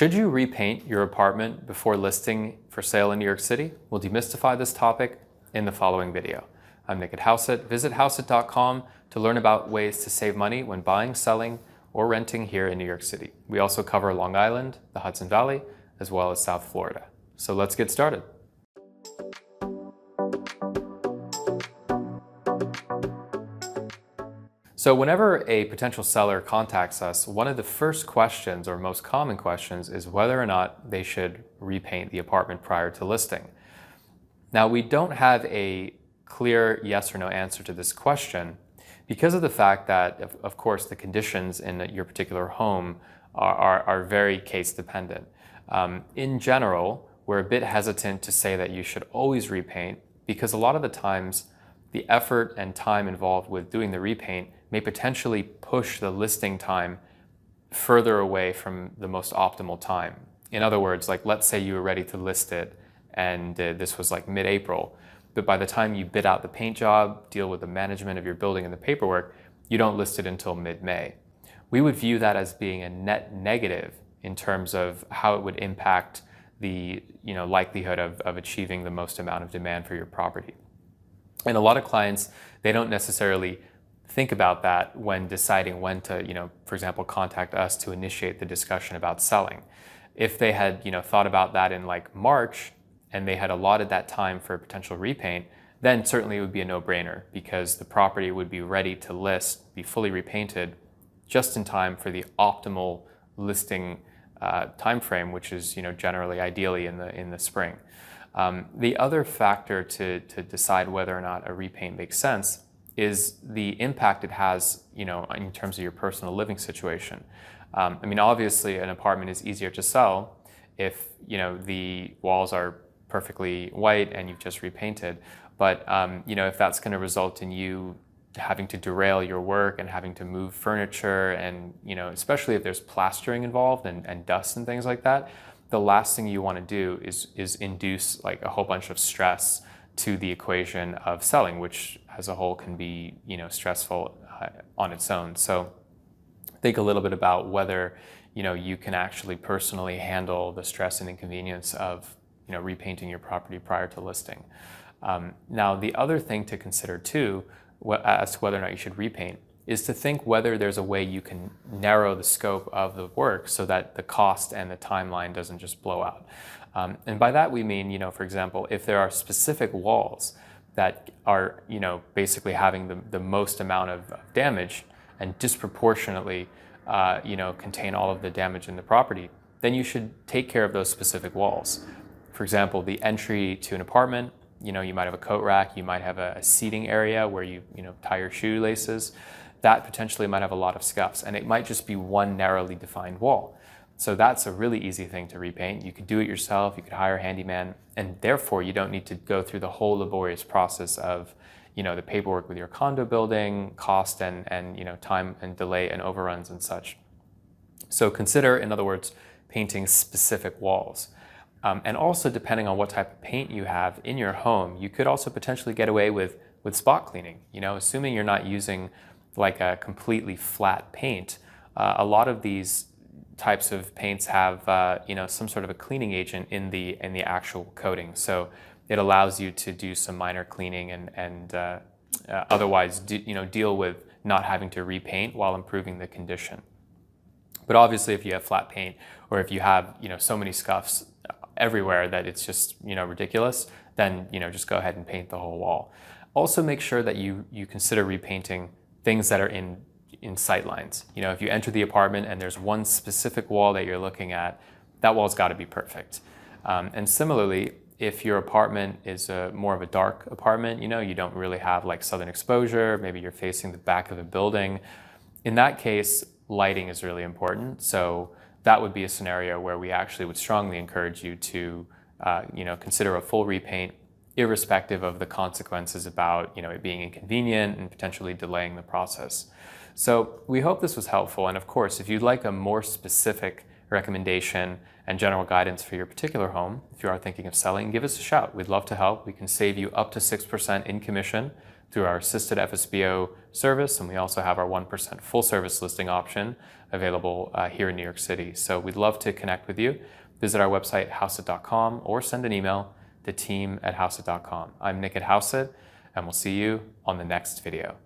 Should you repaint your apartment before listing for sale in New York City? We'll demystify this topic in the following video. I'm Nick at Houseit. Visit houseit.com to learn about ways to save money when buying, selling, or renting here in New York City. We also cover Long Island, the Hudson Valley, as well as South Florida. So let's get started. So whenever a potential seller contacts us, one of the first questions or most common questions is whether or not they should repaint the apartment prior to listing. Now, we don't have a clear yes or no answer to this question because of the fact that, of course, the conditions in your particular home are very case dependent. In general, we're a bit hesitant to say that you should always repaint because a lot of the times the effort and time involved with doing the repaint may potentially push the listing time further away from the most optimal time. In other words, like let's say you were ready to list it and this was like mid-April, but by the time you bid out the paint job, deal with the management of your building and the paperwork, you don't list it until mid-May. We would view that as being a net negative in terms of how it would impact the likelihood of achieving the most amount of demand for your property. And a lot of clients, they don't necessarily think about that when deciding when to, for example, contact us to initiate the discussion about selling. If they had, thought about that in like March and they had allotted that time for a potential repaint, then certainly it would be a no-brainer because the property would be ready to list, be fully repainted just in time for the optimal listing time frame, which is, generally ideally in the spring. The other factor to decide whether or not a repaint makes sense is the impact it has, in terms of your personal living situation. Obviously an apartment is easier to sell if, the walls are perfectly white and you've just repainted. But, if that's going to result in you having to derail your work and having to move furniture and, especially if there's plastering involved and dust and things like that, the last thing you want to do is induce like a whole bunch of stress to the equation of selling, which as a whole can be, stressful on its own. So think a little bit about whether, you can actually personally handle the stress and inconvenience of, repainting your property prior to listing. Now, the other thing to consider too, as to whether or not you should repaint, is to think whether there's a way you can narrow the scope of the work so that the cost and the timeline doesn't just blow out. And by that we mean, for example, if there are specific walls that are, basically having the most amount of damage and disproportionately, contain all of the damage in the property, then you should take care of those specific walls. For example, the entry to an apartment, you might have a coat rack, you might have a seating area where you tie your shoelaces. That potentially might have a lot of scuffs, and it might just be one narrowly defined wall. So that's a really easy thing to repaint. You could do it yourself, you could hire a handyman, and therefore you don't need to go through the whole laborious process of, the paperwork with your condo building, cost and time and delay and overruns and such. So consider, in other words, painting specific walls. And also depending on what type of paint you have in your home, you could also potentially get away with spot cleaning. Assuming you're not using like a completely flat paint, a lot of these types of paints have some sort of a cleaning agent in the actual coating, so it allows you to do some minor cleaning and otherwise deal with not having to repaint while improving the condition. But obviously, if you have flat paint or if you have so many scuffs everywhere that it's just ridiculous, then just go ahead and paint the whole wall. Also, make sure that you consider repainting things that are in sight lines. If you enter the apartment and there's one specific wall that you're looking at, that wall's got to be perfect. And similarly, if your apartment is more of a dark apartment, you don't really have like southern exposure, maybe you're facing the back of a building, in that case, lighting is really important. So that would be a scenario where we actually would strongly encourage you to consider a full repaint, irrespective of the consequences about it being inconvenient and potentially delaying the process. So we hope this was helpful, and of course, if you'd like a more specific recommendation and general guidance for your particular home, if you are thinking of selling, give us a shout. We'd love to help. We can save you up to 6% in commission through our assisted FSBO service, and we also have our 1% full service listing option available here in New York City. So we'd love to connect with you. Visit our website, houseit.com, or send an email to team@houseit.com. I'm Nick at Houseit, and we'll see you on the next video.